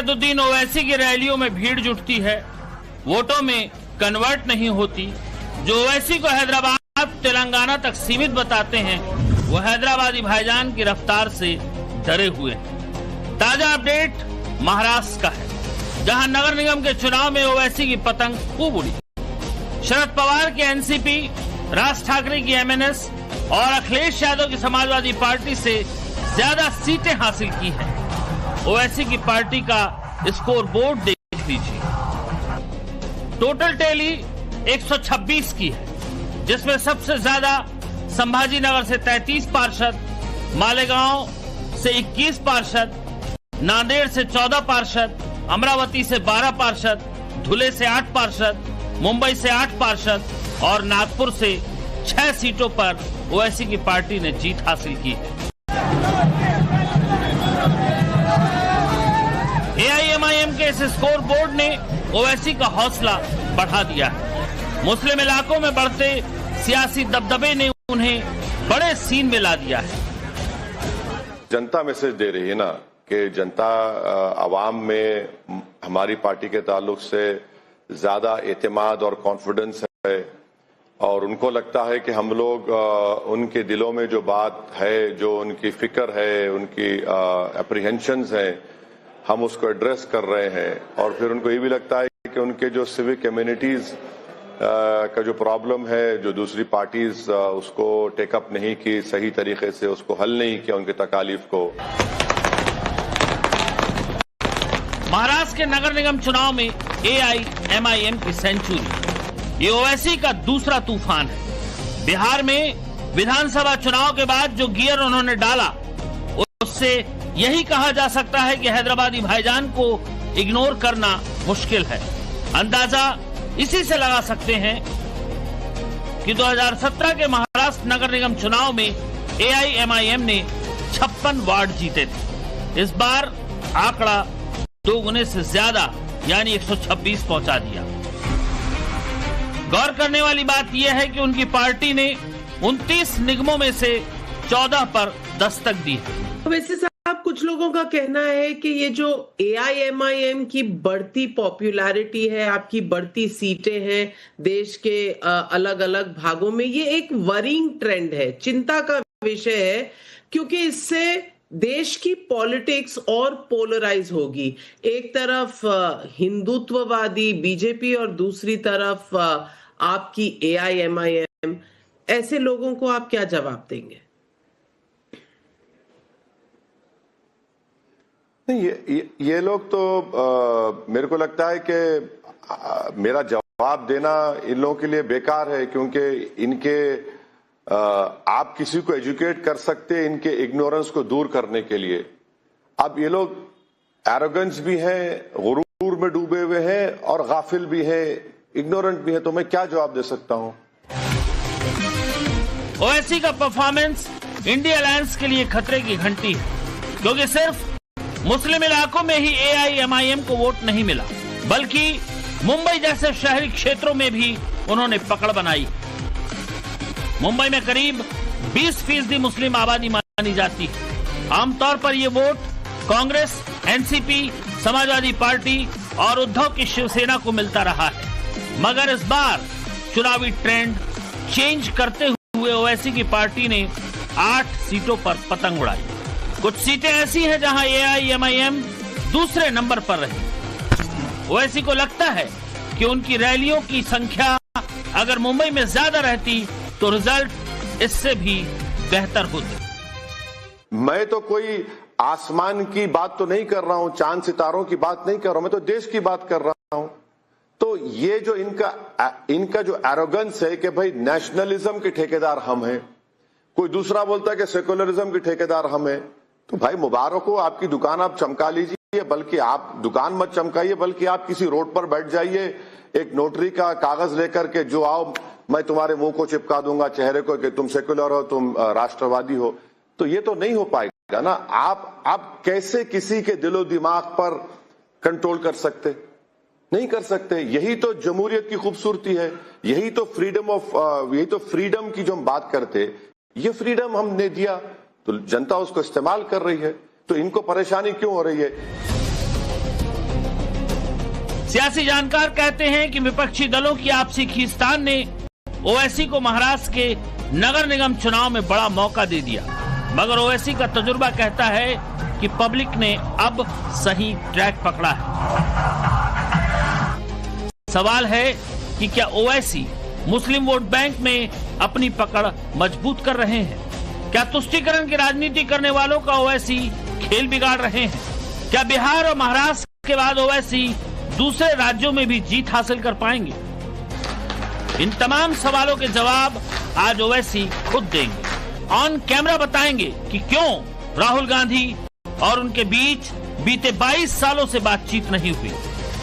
असदुद्दीन ओवैसी की रैलियों में भीड़ जुटती है, वोटों में कन्वर्ट नहीं होती। जो ओवैसी को हैदराबाद तेलंगाना तक सीमित बताते हैं, वो हैदराबादी भाईजान की रफ्तार से डरे हुए हैं। ताजा अपडेट महाराष्ट्र का है, जहां नगर निगम के चुनाव में ओवैसी की पतंग खूब उड़ी। शरद पवार के एनसीपी, राज ठाकरे की एमएनएस और अखिलेश यादव की समाजवादी पार्टी से ज्यादा सीटें हासिल की है। ओवैसी की पार्टी का स्कोर बोर्ड देख लीजिए। टोटल टैली 126 की है, जिसमें सबसे ज्यादा संभाजी नगर से 33 पार्षद, मालेगांव से 21 पार्षद, नांदेड़ से 14 पार्षद, अमरावती से 12 पार्षद, धुले से 8 पार्षद, मुंबई से 8 पार्षद और नागपुर से 6 सीटों पर ओवैसी की पार्टी ने जीत हासिल की है। एआईएमआईएम के इस स्कोर बोर्ड ने ओवैसी का हौसला बढ़ा दिया है। मुस्लिम इलाकों में बढ़ते सियासी दबदबे ने उन्हें बड़े सीन में ला दिया है। जनता मैसेज दे रही है ना कि जनता आवाम में हमारी पार्टी के ताल्लुक से ज्यादा एतमाद और कॉन्फिडेंस है और उनको लगता है कि हम लोग उनके दिलों में जो बात है, जो उनकी फिक्र है, उनकी एप्रीहेंशंस हैं, हम उसको एड्रेस कर रहे हैं। और फिर उनको ये भी लगता है कि उनके जो सिविक कम्युनिटीज का जो प्रॉब्लम है, जो दूसरी पार्टीज उसको टेकअप नहीं की, सही तरीके से उसको हल नहीं किया उनकी तकालीफ को। महाराष्ट्र के नगर निगम चुनाव में एआईएमआईएम की सेंचुरी, ये ओवैसी का दूसरा तूफान है। बिहार में विधानसभा चुनाव के बाद जो गियर उन्होंने डाला, उससे यही कहा जा सकता है कि हैदराबादी भाईजान को इग्नोर करना मुश्किल है। अंदाजा इसी से लगा सकते हैं कि 2017 के महाराष्ट्र नगर निगम चुनाव में एआईएमआईएम ने 56 वार्ड जीते थे। इस बार आंकड़ा 2 गुने से ज्यादा यानी 126 पहुंचा दिया। गौर करने वाली बात यह है कि उनकी पार्टी ने 29 निगमों में से 14 पर दस्तक दी है। वैसे साहब, कुछ लोगों का कहना है कि ये जो एआईएमआईएम की बढ़ती पॉपुलैरिटी है, आपकी बढ़ती सीटें हैं देश के अलग अलग भागों में, ये एक वरिंग ट्रेंड है, चिंता का विषय है, क्योंकि इससे देश की पॉलिटिक्स और पोलराइज होगी। एक तरफ हिंदुत्ववादी बीजेपी और दूसरी तरफ आपकी एआईएमआईएम। ऐसे लोगों को आप क्या जवाब देंगे? नहीं, ये लोग तो मेरे को लगता है कि मेरा जवाब देना इन लोगों के लिए बेकार है, क्योंकि इनके आप किसी को एजुकेट कर सकते हैं इनके इग्नोरेंस को दूर करने के लिए। अब ये लोग एरोगेंस भी हैं, गुरूर में डूबे हुए हैं और गाफिल भी हैं, इग्नोरेंट भी हैं, तो मैं क्या जवाब दे सकता हूं? ओवैसी का परफॉर्मेंस इंडिया अलायंस के लिए खतरे की घंटी है, क्योंकि सिर्फ मुस्लिम इलाकों में ही एआईएमआईएम को वोट नहीं मिला, बल्कि मुंबई जैसे शहरी क्षेत्रों में भी उन्होंने पकड़ बनाई। मुंबई में करीब 20% मुस्लिम आबादी मानी जाती है। आमतौर पर ये vote Congress, NCP, Samajwadi party और उद्धव की शिवसेना को मिलता रहा है। मगर इस बार चुनावी ट्रेंड चेंज करते हुए ओवैसी की पार्टी ने 8 सीटों पर पतंग उड़ाई। कुछ सीटें ऐसी हैं जहां एआईएमआईएम दूसरे नंबर पर रही। ओवैसी को लगता है कि उनकी रैलियों की संख्या अगर मुंबई में ज्यादा रहती तो रिजल्ट इससे भी बेहतर होते। मैं तो कोई आसमान की बात तो नहीं कर रहा हूं, चांद सितारों की बात नहीं कर रहा हूं, मैं तो देश की बात कर रहा हूं। तो ये जो इनका जो एरोगेंस है कि भाई नेशनलिज्म के ठेकेदार हम हैं, कोई दूसरा बोलता है कि सेकुलरिज्म के ठेकेदार हम हैं, तो भाई मुबारक हो, आपकी दुकान आप चमका लीजिए, बल्कि आप दुकान मत चमकाइए, बल्कि आप किसी रोड पर बैठ जाइए, एक नोटरी का कागज लेकर के, जो आओ मैं तुम्हारे मुंह को चिपका दूंगा चेहरे को कि तुम सेकुलर हो, तुम राष्ट्रवादी हो। तो ये तो नहीं हो पाएगा ना। आप कैसे किसी के दिलो दिमाग पर कंट्रोल कर सकते? नहीं कर सकते। यही तो जमहूरियत की खूबसूरती है, यही तो फ्रीडम की जो हम बात करते, ये फ्रीडम हमने दिया तो जनता उसको इस्तेमाल कर रही है, तो इनको परेशानी क्यों हो रही है? सियासी जानकार कहते हैं कि विपक्षी दलों की आपसी खींचतान ने ओवैसी को महाराष्ट्र के नगर निगम चुनाव में बड़ा मौका दे दिया, मगर ओवैसी का तजुर्बा कहता है कि पब्लिक ने अब सही ट्रैक पकड़ा है। सवाल है कि क्या ओवैसी मुस्लिम वोट बैंक में अपनी पकड़ मजबूत कर रहे हैं? क्या तुष्टीकरण की राजनीति करने वालों का ओवैसी खेल बिगाड़ रहे हैं? क्या बिहार और महाराष्ट्र के बाद ओवैसी दूसरे राज्यों में भी जीत हासिल कर पाएंगे? इन तमाम सवालों के जवाब आज ओवैसी खुद देंगे। ऑन कैमरा बताएंगे कि क्यों राहुल गांधी और उनके बीच बीते 22 सालों से बातचीत नहीं हुई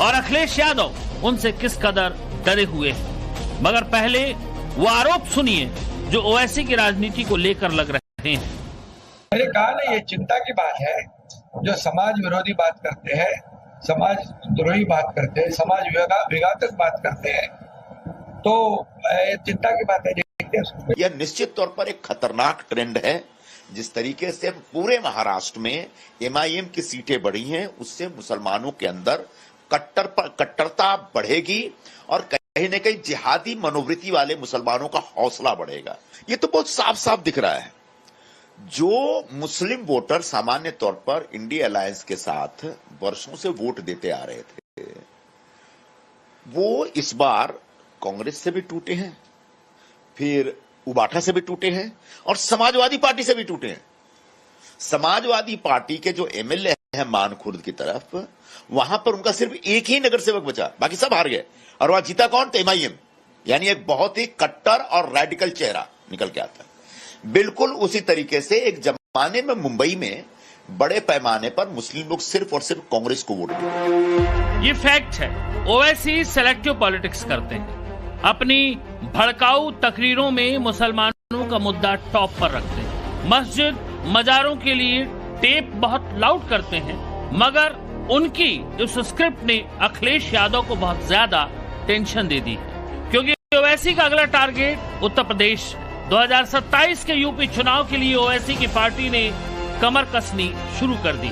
और अखिलेश यादव उनसे किस कदर डरे हुए हैं। मगर पहले वो आरोप सुनिए जो ओवैसी की राजनीति को लेकर लग रहे हैं। मैंने कहा ना, ये चिंता की बात है। जो समाज विरोधी बात करते हैं, समाज द्रोही बात करते हैं, समाज विघातक बात करते हैं, तो चिंता की बात है। देखते हैं, यह निश्चित तौर पर एक खतरनाक ट्रेंड है। जिस तरीके से पूरे महाराष्ट्र में MIM की सीटें बढ़ी हैं, उससे मुसलमानों के अंदर कट्टरता बढ़ेगी और कहीं न कहीं जिहादी मनोवृत्ति वाले मुसलमानों का हौसला बढ़ेगा। ये तो बहुत साफ साफ दिख रहा है। जो मुस्लिम वोटर सामान्य तौर पर इंडिया अलायंस के साथ वर्षों से वोट देते आ रहे थे, वो इस बार कांग्रेस से भी टूटे हैं, फिर उबाठा से भी टूटे हैं और समाजवादी पार्टी से भी टूटे हैं। समाजवादी पार्टी के जो MLA हैं मानखुर्द की तरफ, वहां पर उनका सिर्फ एक ही नगर सेवक बचा, बाकी सब हार गए। और वहां जीता कौन? तो MIM, यानी एक बहुत ही कट्टर और रेडिकल चेहरा निकल के आता है। बिल्कुल उसी तरीके से एक जमाने में मुंबई में बड़े पैमाने पर मुस्लिम लोग सिर्फ और सिर्फ कांग्रेस को वोट देते। ये फैक्ट है। ओवैसी सेलेक्टिव पॉलिटिक्स करते हैं। अपनी भड़काऊ तकरीरों में मुसलमानों का मुद्दा टॉप पर रखते हैं। मस्जिद मजारों के लिए टेप बहुत लाउड करते हैं, मगर उनकी इस स्क्रिप्ट ने अखिलेश यादव को बहुत ज्यादा टेंशन दे दी है, क्योंकि ओवैसी का अगला टारगेट उत्तर प्रदेश। 2027 के यूपी चुनाव के लिए ओवैसी की पार्टी ने कमर कसनी शुरू कर दी।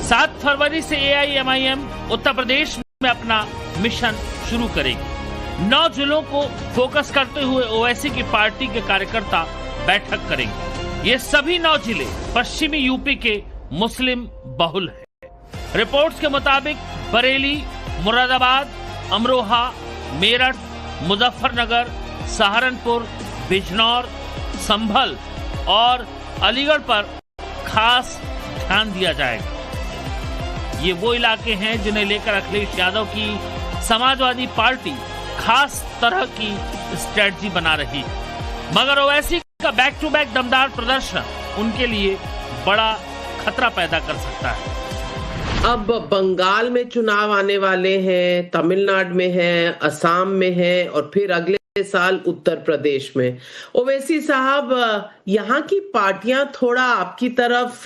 7 फरवरी से AIMIM उत्तर प्रदेश में अपना मिशन शुरू करेगी। 9 जिलों को फोकस करते हुए ओवैसी की पार्टी के कार्यकर्ता बैठक करेंगे। ये सभी 9 जिले पश्चिमी यूपी के मुस्लिम बहुल हैं। रिपोर्ट्स के मुताबिक बरेली, मुरादाबाद, अमरोहा, मेरठ, मुजफ्फरनगर, सहारनपुर, बिजनौर, संभल और अलीगढ़ पर खास ध्यान दिया जाएगा। ये वो इलाके हैं जिन्हें लेकर अखिलेश यादव की समाजवादी पार्टी खास तरह की स्ट्रेटजी बना रही है। मगर ओवैसी का बैक टू बैक दमदार प्रदर्शन उनके लिए बड़ा खतरा पैदा कर सकता है। अब बंगाल में चुनाव आने वाले हैं, तमिलनाडु में है, असम में है और फिर अगले साल उत्तर प्रदेश में। ओवैसी साहब, यहाँ की पार्टियां थोड़ा आपकी तरफ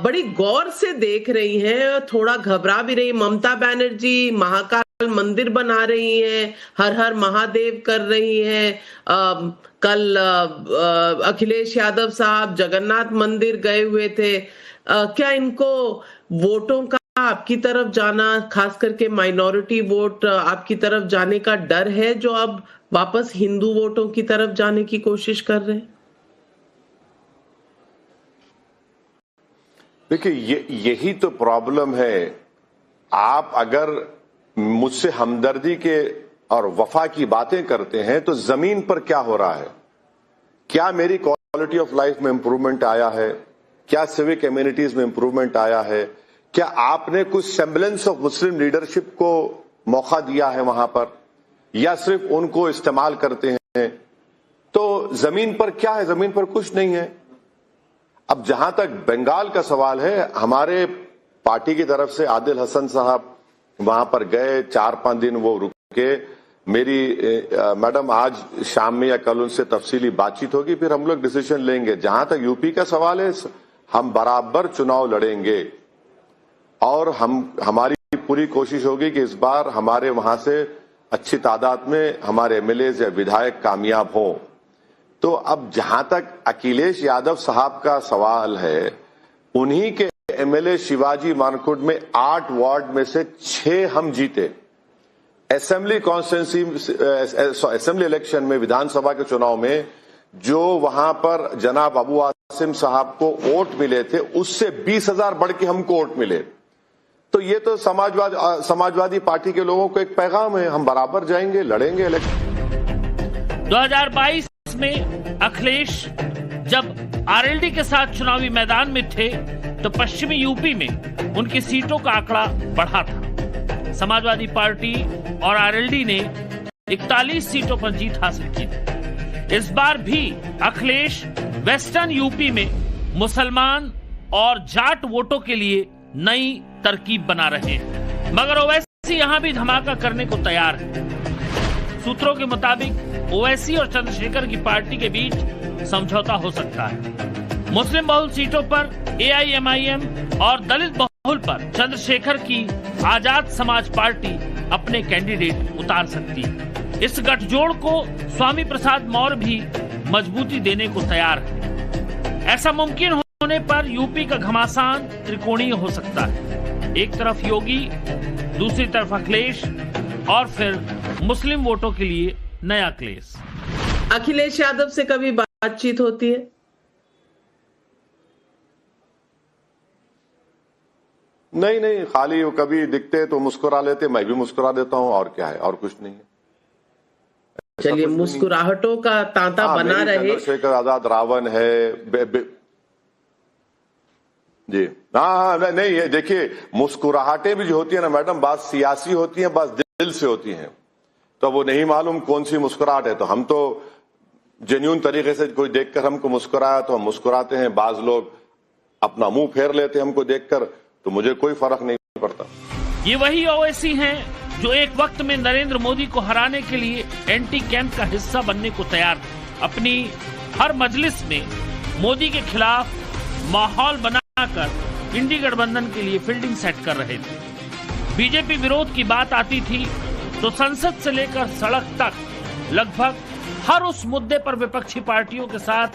बड़ी गौर से देख रही हैं, थोड़ा घबरा भी रही। ममता बनर्जी महाकाल मंदिर बना रही हैं, हर हर महादेव कर रही हैं। कल अखिलेश यादव साहब जगन्नाथ मंदिर गए हुए थे। क्या इनको वोटों का आपकी तरफ जाना, खास करके माइनॉरिटी वोट आपकी तरफ जाने का डर है, जो अब वापस हिंदू वोटों की तरफ जाने की कोशिश कर रहे हैं? देखिए, यही तो प्रॉब्लम है। आप अगर मुझसे हमदर्दी के और वफा की बातें करते हैं तो जमीन पर क्या हो रहा है? क्या मेरी क्वालिटी ऑफ लाइफ में इंप्रूवमेंट आया है? क्या सिविक एम्यूनिटीज में इंप्रूवमेंट आया है? क्या आपने कुछ सेम्बलेंस ऑफ मुस्लिम लीडरशिप को मौका दिया है वहां पर, या सिर्फ उनको इस्तेमाल करते हैं? तो जमीन पर क्या है? जमीन पर कुछ नहीं है। अब जहां तक बंगाल का सवाल है, हमारे पार्टी की तरफ से आदिल हसन साहब वहां पर गए, 4-5 दिन वो रुके। मेरी मैडम आज शाम में या कल उनसे तफसीली बातचीत होगी, फिर हम लोग डिसीजन लेंगे। जहां तक यूपी का सवाल है, हम बराबर चुनाव लड़ेंगे और हमारी पूरी कोशिश होगी कि इस बार हमारे वहां से अच्छी तादाद में हमारे MLAs या विधायक कामयाब हों। तो अब जहां तक अखिलेश यादव साहब का सवाल है, उन्हीं के एमएलए शिवाजी मानकुट में 8 वार्ड में से 6 हम जीते। असेंबली कॉन्स्टिट्यूंसी असेंबली इलेक्शन में, विधानसभा के चुनाव में जो वहां पर जनाब अबू आसिम साहब को वोट मिले थे, उससे 20,000 बढ़ के हमको वोट मिले। तो ये तो समाजवादी पार्टी के लोगों को एक पैगाम है, हम बराबर जाएंगे, लड़ेंगे इलेक्शन। 2022 में अखिलेश जब आरएलडी के साथ चुनावी मैदान में थे तो पश्चिमी यूपी में उनकी सीटों का आंकड़ा बढ़ा था। समाजवादी पार्टी और आरएलडी ने 41 सीटों पर जीत हासिल की थी। इस बार भी अखिलेश वेस्टर्न यूपी में मुसलमान और जाट वोटों के लिए नई तरकीब बना रहे हैं, मगर ओवैसी यहां भी धमाका करने को तैयार है। सूत्रों के मुताबिक ओवैसी और चंद्रशेखर की पार्टी के बीच समझौता हो सकता है। मुस्लिम बहुल सीटों पर एआईएमआईएम और दलित बहुल पर चंद्रशेखर की आजाद समाज पार्टी अपने कैंडिडेट उतार सकती है। इस गठजोड़ को स्वामी प्रसाद मौर्य भी मजबूती देने को तैयार है। ऐसा मुमकिन होने पर यूपी का घमासान त्रिकोणीय हो सकता है। एक तरफ योगी, दूसरी तरफ अखिलेश और फिर मुस्लिम वोटों के लिए नया क्लेश। अखिलेश यादव से कभी बातचीत होती है? नहीं, खाली वो कभी दिखते तो मुस्कुरा लेते, मैं भी मुस्कुरा देता हूं, और क्या है, और कुछ नहीं है। चलिए, मुस्कुराहटों का तांता बना रहे। चंद्रशेखर आजाद रावण है जी। हाँ, नहीं, ये देखिए, मुस्कुराहटें भी जो होती है ना मैडम, बात सियासी होती है, बस दिल से होती है। तो वो नहीं मालूम कौन सी मुस्कुराहट है। तो हम तो जेन्युइन तरीके से कोई देखकर हमको मुस्कुराया तो हम मुस्कुराते हैं। बाज लोग अपना मुंह फेर लेते हैं हमको देखकर, तो मुझे कोई फर्क नहीं पड़ता। ये वही ओवैसी हैं जो एक वक्त में नरेंद्र मोदी को हराने के लिए एंटी कैंप का हिस्सा बनने को तैयार थे। अपनी हर मजलिस में मोदी के खिलाफ माहौल बनाकर इंडी गठबंधन के लिए फील्डिंग सेट कर रहे थे। बीजेपी विरोध की बात आती थी तो संसद से लेकर सड़क तक लगभग हर उस मुद्दे पर विपक्षी पार्टियों के साथ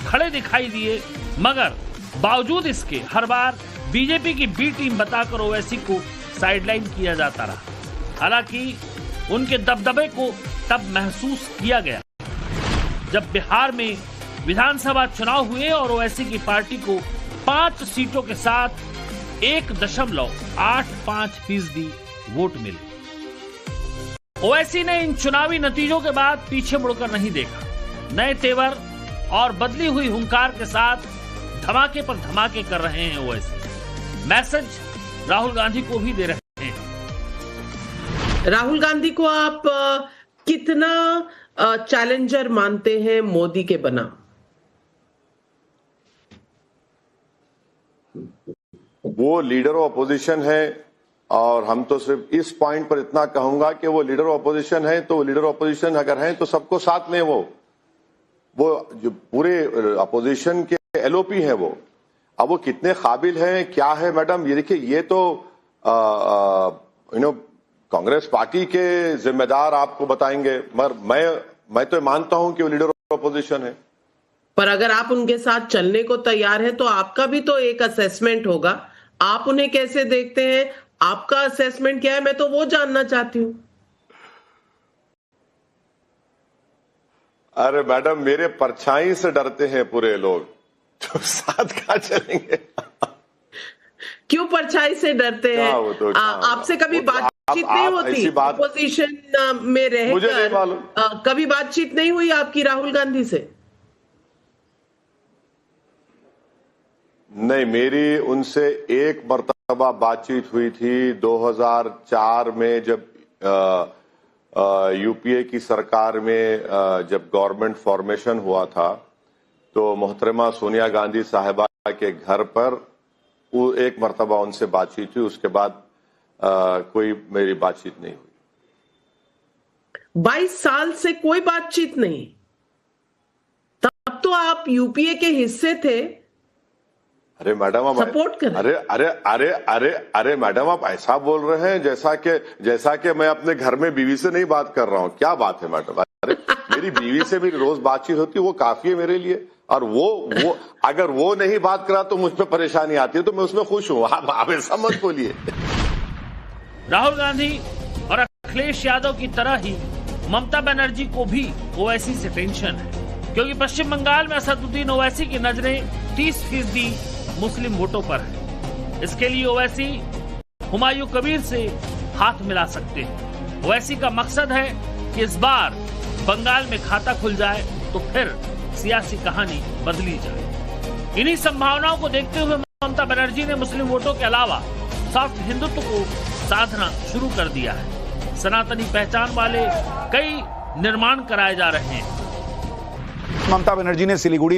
खड़े दिखाई दिए, मगर बावजूद इसके हर बार बीजेपी की बी टीम बताकर ओवैसी को साइडलाइन किया जाता रहा। हालांकि उनके दबदबे को तब महसूस किया गया जब बिहार में विधानसभा चुनाव हुए और ओवैसी की पार्टी को 5 सीटों के साथ 1.85% वोट मिले। ओवैसी ने इन चुनावी नतीजों के बाद पीछे मुड़कर नहीं देखा। नए तेवर और बदली हुई हुंकार के साथ धमाके पर धमाके कर रहे हैं ओवैसी। मैसेज राहुल गांधी को भी दे रहे हैं। राहुल गांधी को आप कितना चैलेंजर मानते हैं मोदी के बनाम? वो लीडर ऑफ अपोजिशन है, और हम तो सिर्फ इस पॉइंट पर इतना कहूंगा कि वो लीडर ऑफ अपोजिशन है, तो लीडर ऑफ अपोजिशन अगर हैं तो सबको साथ में वो जो पूरे अपोजिशन के एलओपी हैं वो। अब वो कितने काबिल हैं, क्या है मैडम, ये देखिए, ये तो कांग्रेस पार्टी के जिम्मेदार आपको बताएंगे, मगर मैं तो मानता हूं कि वो लीडर ऑफ अपोजिशन है। पर अगर आप उनके साथ चलने को तैयार हैं तो आपका भी तो एक असेसमेंट होगा। आप उन्हें कैसे देखते हैं, आपका असेसमेंट क्या है, मैं तो वो जानना चाहती हूं। अरे मैडम, मेरे परछाई से डरते हैं पूरे लोग, तो साथ कहां चलेंगे? क्यों परछाई से डरते हैं? आपसे कभी बातचीत नहीं होती? अपोजिशन में रहकर कभी बातचीत नहीं हुई आपकी राहुल गांधी से? नहीं, मेरी उनसे एक मर्तबा बातचीत हुई थी 2004 में, जब यूपीए की सरकार में जब गवर्नमेंट फॉर्मेशन हुआ था, तो मोहतरमा सोनिया गांधी साहिबा के घर पर एक मर्तबा उनसे बातचीत हुई। उसके बाद कोई मेरी बातचीत नहीं हुई। 22 साल से कोई बातचीत नहीं? तब तो आप यूपीए के हिस्से थे। अरे मैडम, आप सपोर्ट कर, अरे मैडम, आप ऐसा बोल रहे हैं जैसा कि मैं अपने घर में बीवी से नहीं बात कर रहा हूं। क्या बात है मैडम? अरे मेरी बीवी से भी रोज बातचीत होती है, वो काफी है मेरे लिए। और वो अगर वो नहीं बात करा तो मुझ पे परेशानी आती है, तो मैं उसमें खुश हूं। आप ऐसा मत बोलिए। राहुल गांधी और अखिलेश यादव की तरह ही ममता बनर्जी को भी ओवैसी से टेंशन है, क्योंकि पश्चिम बंगाल में असदुद्दीन ओवैसी की नजरें 30% मुस्लिम वोटों पर है। इसके लिए ओवैसी हुमायूं कबीर से हाथ मिला सकते हैं। ओवैसी का मकसद है कि इस बार बंगाल में खाता खुल जाए तो फिर सियासी कहानी बदली जाए। इन्हीं संभावनाओं को देखते हुए ममता बनर्जी ने मुस्लिम वोटों के अलावा सॉफ्ट हिंदुत्व को साधना शुरू कर दिया है। सनातनी पहचान वाले कई निर्माण कराए जा रहे हैं। ममता बनर्जी ने सिलीगुड़ी